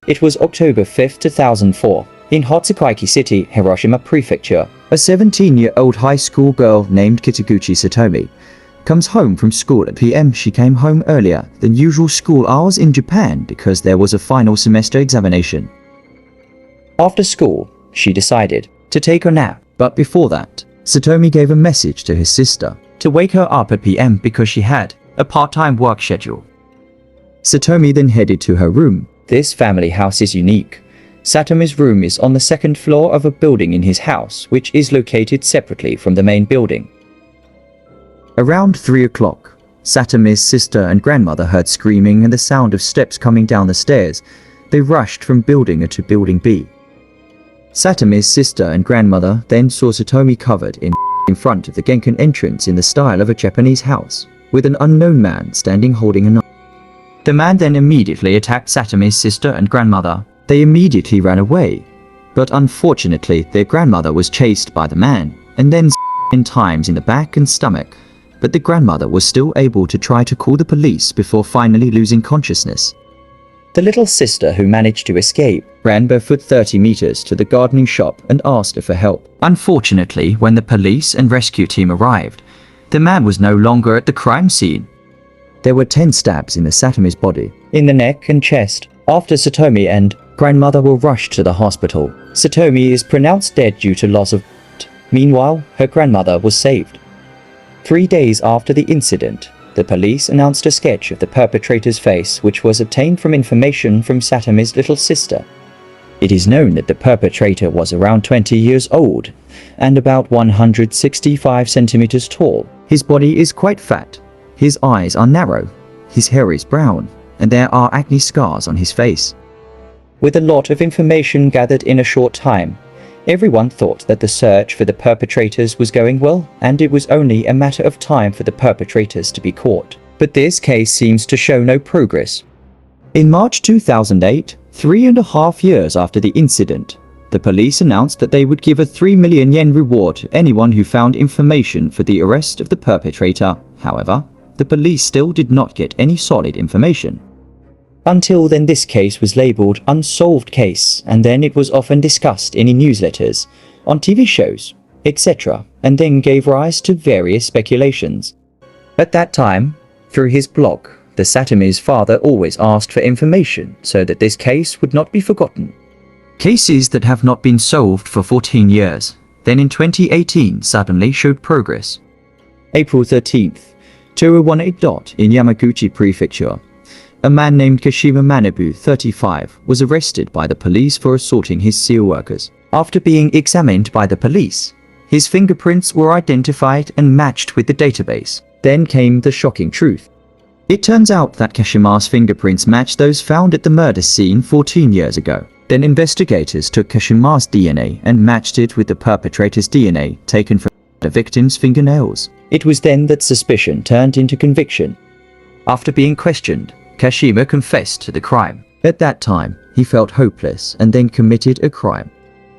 It was October 5, 2004, in Hotsukaichi City, Hiroshima Prefecture. A 17-year-old high school girl named Kitaguchi Satomi comes home from school at PM. She came home earlier than usual school hours in Japan because there was a final semester examination. After school, she decided to take a nap, but before that, Satomi gave a message to his sister to wake her up at PM because she had a part-time work schedule. Satomi then headed to her room. This family house is unique. Satomi's room is on the second floor of a building in his house, which is located separately from the main building. Around 3 o'clock, Satomi's sister and grandmother heard screaming and the sound of steps coming down the stairs. They rushed from building A to building B. Satomi's sister and grandmother then saw Satomi covered in front of the Genkan entrance in the style of a Japanese house, with an unknown man standing holding a knife. The man then immediately attacked Satomi's sister and grandmother. They immediately ran away, but unfortunately their grandmother was chased by the man, and then in times in the back and stomach, but the grandmother was still able to try to call the police before finally losing consciousness. The little sister, who managed to escape, ran barefoot 30 meters to the gardening shop and asked her for help. Unfortunately, when the police and rescue team arrived, the man was no longer at the crime scene. There were 10 stabs in the Satomi's body, in the neck and chest. After Satomi and grandmother were rushed to the hospital, Satomi is pronounced dead due to loss of blood. Meanwhile, her grandmother was saved. 3 days after the incident, the police announced a sketch of the perpetrator's face, which was obtained from information from Satomi's little sister. It is known that the perpetrator was around 20 years old and about 165 centimeters tall. His body is quite fat, his eyes are narrow, his hair is brown, and there are acne scars on his face. With a lot of information gathered in a short time, everyone thought that the search for the perpetrators was going well, and it was only a matter of time for the perpetrators to be caught. But this case seems to show no progress. In March 2008, 3.5 years after the incident, the police announced that they would give a 3 million yen reward to anyone who found information for the arrest of the perpetrator. However, the police still did not get any solid information. Until then, this case was labeled unsolved case, and then it was often discussed in newsletters, on TV shows, etc., and then gave rise to various speculations. At that time, through his blog, the Satomi's father always asked for information so that this case would not be forgotten. Cases that have not been solved for 14 years, then in 2018 suddenly showed progress. April 13th, 2018. In Yamaguchi Prefecture, a man named Kashima Manabu, 35, was arrested by the police for assaulting his seal workers. After being examined by the police, his fingerprints were identified and matched with the database. Then came the shocking truth. It turns out that Kashima's fingerprints matched those found at the murder scene 14 years ago. Then investigators took Kashima's DNA and matched it with the perpetrator's DNA taken from the victim's fingernails. It was then that suspicion turned into conviction. After being questioned, Kashima confessed to the crime. At that time, he felt hopeless and then committed a crime.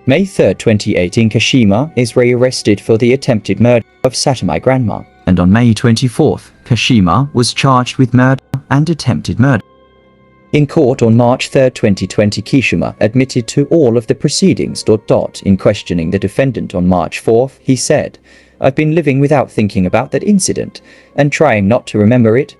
May 3, 2018, Kashima is rearrested for the attempted murder of Satomi grandma. And on May 24th, Kashima was charged with murder and attempted murder. In court on March 3, 2020, Kashima admitted to all of the proceedings. In questioning the defendant on March 4th, he said, "I've been living without thinking about that incident and trying not to remember it."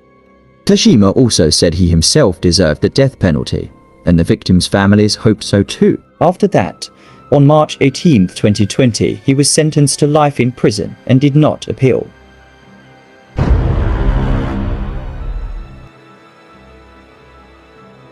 Kashima also said he himself deserved the death penalty, and the victims' families hoped so too. After that, on March 18, 2020, he was sentenced to life in prison and did not appeal.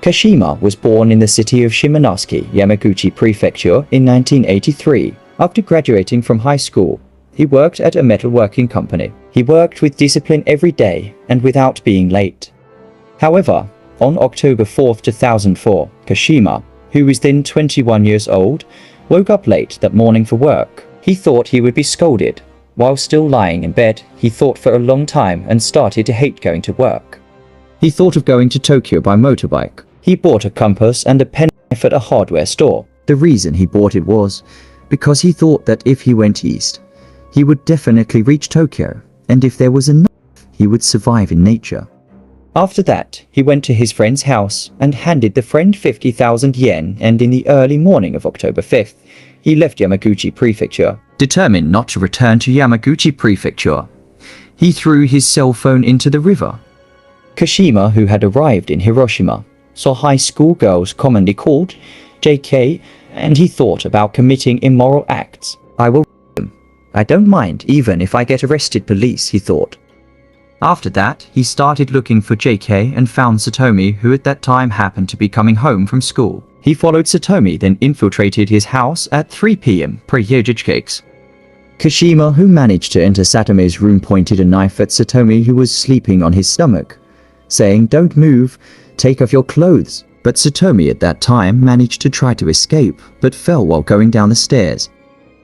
Kashima was born in the city of Shimanosuke, Yamaguchi Prefecture, in 1983. After graduating from high school, he worked at a metalworking company. He worked with discipline every day and without being late. However, on October 4, 2004, Kashima, who was then 21 years old, woke up late that morning for work. He thought he would be scolded. While still lying in bed, he thought for a long time and started to hate going to work. He thought of going to Tokyo by motorbike. He bought a compass and a penknife at a hardware store. The reason he bought it was because he thought that if he went east, he would definitely reach Tokyo, and if there was a knife, he would survive in nature. After that, he went to his friend's house and handed the friend 50,000 yen, and in the early morning of October 5th, he left Yamaguchi Prefecture. Determined not to return to Yamaguchi Prefecture, he threw his cell phone into the river. Kashima, who had arrived in Hiroshima, saw high school girls commonly called JK, and he thought about committing immoral acts. I will them. I don't mind even if I get arrested, police, he thought. After that, he started looking for JK and found Satomi, who at that time happened to be coming home from school. He followed Satomi, then infiltrated his house at 3 p.m. pre-JK. Kashima, who managed to enter Satomi's room, pointed a knife at Satomi, who was sleeping on his stomach, saying, "Don't move, take off your clothes." But Satomi at that time managed to try to escape, but fell while going down the stairs.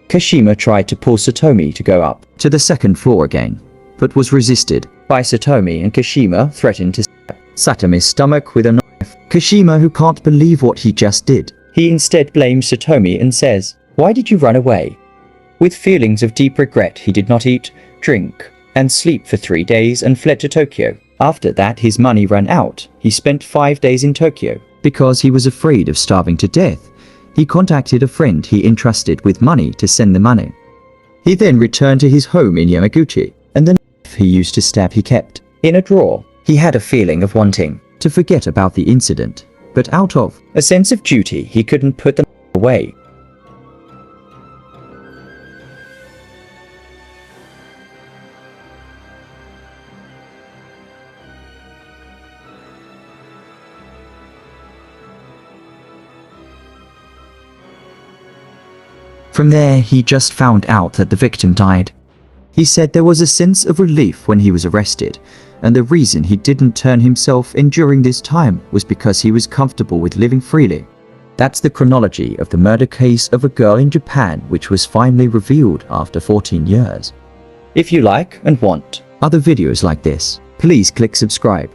Kashima tried to pull Satomi to go up to the second floor again, but was resisted by Satomi, and Kashima threatened to stab Satomi's stomach with a knife. Kashima, who can't believe what he just did, he instead blames Satomi and says, "Why did you run away?" With feelings of deep regret, he did not eat, drink, and sleep for 3 days and fled to Tokyo. After that, his money ran out. He spent 5 days in Tokyo. Because he was afraid of starving to death, he contacted a friend he entrusted with money to send the money. He then returned to his home in Yamaguchi, and the knife he used to stab he kept in a drawer. He had a feeling of wanting to forget about the incident, but out of a sense of duty, he couldn't put the knife away. From there, he just found out that the victim died. He said there was a sense of relief when he was arrested, and the reason he didn't turn himself in during this time was because he was comfortable with living freely. That's the chronology of the murder case of a girl in Japan, which was finally revealed after 14 years. If you like and want other videos like this, please click subscribe.